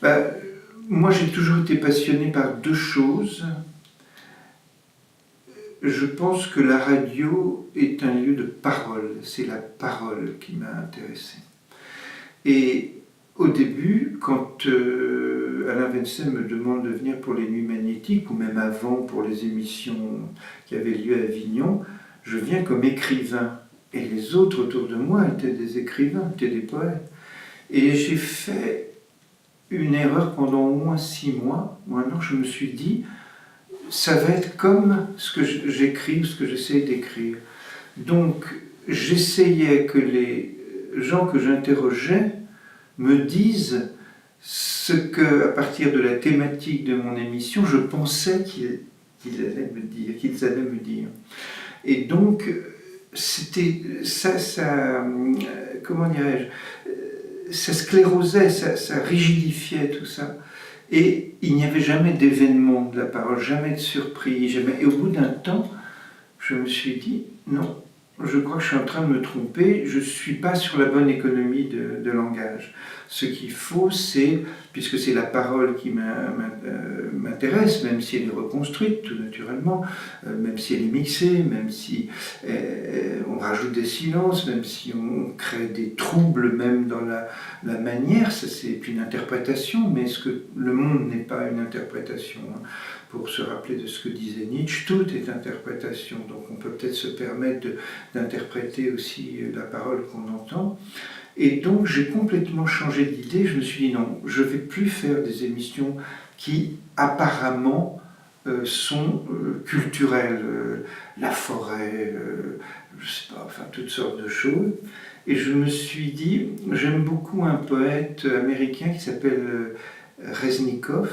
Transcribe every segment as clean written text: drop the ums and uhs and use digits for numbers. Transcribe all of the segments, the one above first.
Bah, moi, j'ai toujours été passionné par deux choses. Je pense que la radio est un lieu de parole. C'est la parole qui m'a intéressé. Et au début, quand Alain Venset me demande de venir pour les Nuits Magnétiques, ou même avant pour les émissions qui avaient lieu à Avignon, je viens comme écrivain. Et les autres autour de moi étaient des écrivains, étaient des poètes. Et j'ai fait une erreur pendant au moins 6 mois, ou un an. Je me suis dit, ça va être comme ce que j'écris, ce que j'essaie d'écrire. Donc, j'essayais que les gens que j'interrogeais me disent ce que, à partir de la thématique de mon émission, je pensais qu'ils allaient me dire. Et donc, c'était ça comment dirais-je, ça sclérosait, ça rigidifiait tout ça. Et il n'y avait jamais d'événement de la parole, jamais de surprise. Jamais... Et au bout d'un temps, je me suis dit, non, je crois que je suis en train de me tromper, je ne suis pas sur la bonne économie de langage. Ce qu'il faut, c'est, puisque c'est la parole qui m'intéresse, même si elle est reconstruite tout naturellement, même si elle est mixée, même si on rajoute des silences, même si on crée des troubles même dans la manière, ça c'est une interprétation, mais est-ce que le monde n'est pas une interprétation, hein? Pour se rappeler de ce que disait Nietzsche, tout est interprétation, donc on peut peut-être se permettre d'interpréter aussi la parole qu'on entend. Et donc j'ai complètement changé d'idée, je me suis dit non, je ne vais plus faire des émissions qui apparemment sont culturelles, la forêt, je sais pas, enfin toutes sortes de choses. Et je me suis dit, j'aime beaucoup un poète américain qui s'appelle Reznikov,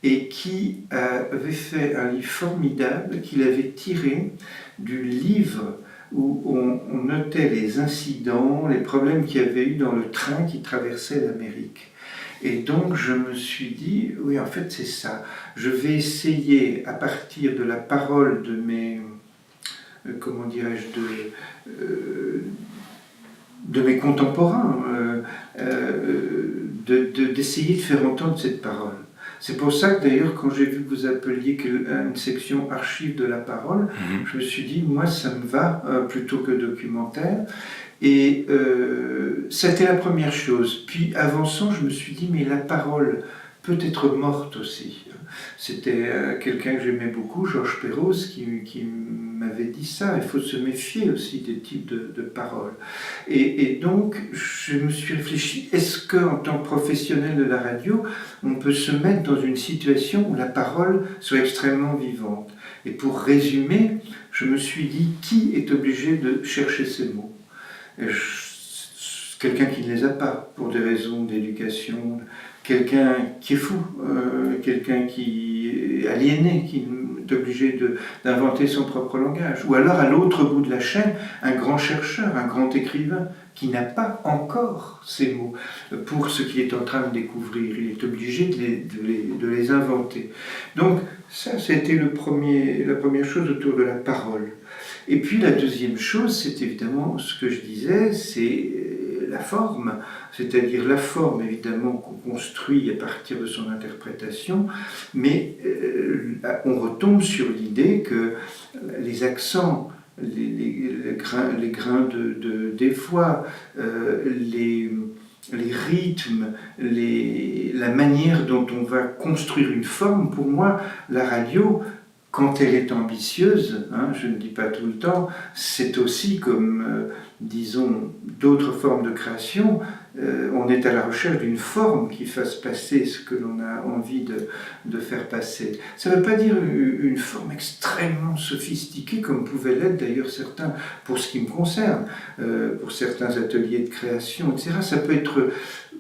et qui avait fait un livre formidable qu'il avait tiré du livre où on notait les incidents, les problèmes qu'il y avait eu dans le train qui traversait l'Amérique. Et donc je me suis dit, oui en fait c'est ça, je vais essayer à partir de la parole de mes, comment dirais-je, de mes contemporains, d'essayer de faire entendre cette parole. C'est pour ça que d'ailleurs, quand j'ai vu que vous appeliez une section archives de la parole, je me suis dit, moi ça me va plutôt que documentaire. Et c'était la première chose. Puis avançant, je me suis dit, mais la parole peut être morte aussi. C'était quelqu'un que j'aimais beaucoup, Georges Perros, qui m'avait dit ça. Il faut se méfier aussi des types de paroles. Et donc, je me suis réfléchi, est-ce qu'en tant que professionnel de la radio, on peut se mettre dans une situation où la parole soit extrêmement vivante? Et pour résumer, je me suis dit, qui est obligé de chercher ces mots? Quelqu'un qui ne les a pas, pour des raisons d'éducation, quelqu'un qui est fou, quelqu'un qui est aliéné, qui est obligé d'inventer son propre langage. Ou alors, à l'autre bout de la chaîne, un grand chercheur, un grand écrivain, qui n'a pas encore ces mots pour ce qu'il est en train de découvrir. Il est obligé de les inventer. Donc, ça, c'était la première chose autour de la parole. Et puis, la deuxième chose, c'est évidemment ce que je disais, c'est la forme, c'est-à-dire la forme évidemment qu'on construit à partir de son interprétation, mais on retombe sur l'idée que les accents, les grains des voix, les rythmes, la manière dont on va construire une forme, pour moi, la radio, quand elle est ambitieuse, hein, je ne dis pas tout le temps, c'est aussi comme, disons, d'autres formes de création, on est à la recherche d'une forme qui fasse passer ce que l'on a envie de faire passer. Ça ne veut pas dire une forme extrêmement sophistiquée, comme pouvaient l'être d'ailleurs certains, pour ce qui me concerne, pour certains ateliers de création, etc. Ça peut être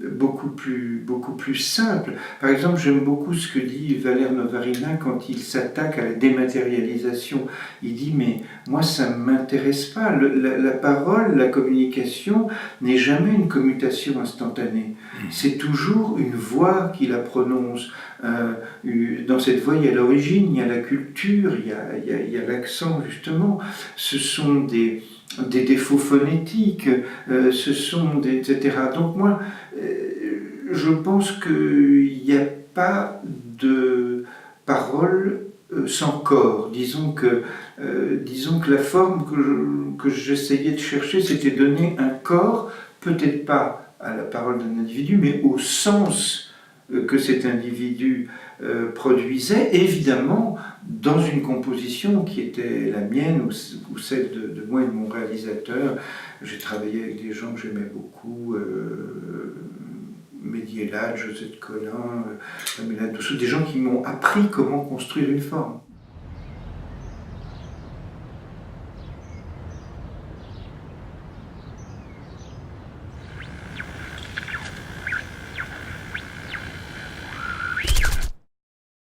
beaucoup plus simple. Par exemple, j'aime beaucoup ce que dit Valère Novarina quand il s'attaque à la dématérialisation. Il dit, mais moi, ça ne m'intéresse pas. La parole, la communication n'est jamais une commutation instantanée. C'est toujours une voix qui la prononce. Dans cette voix, il y a l'origine, il y a la culture, il y a l'accent, justement. Ce sont des défauts phonétiques, ce sont etc. Donc moi, je pense qu'il n'y a pas de parole sans corps. Disons que la forme que j'essayais de chercher, c'était donner un corps, peut-être pas à la parole d'un individu, mais au sens que cet individu produisait, évidemment dans une composition qui était la mienne ou celle de moi et de mon réalisateur. J'ai travaillé avec des gens que j'aimais beaucoup, Mehdi El Hadj, Josette Collin, Pamela Douceau, des gens qui m'ont appris comment construire une forme.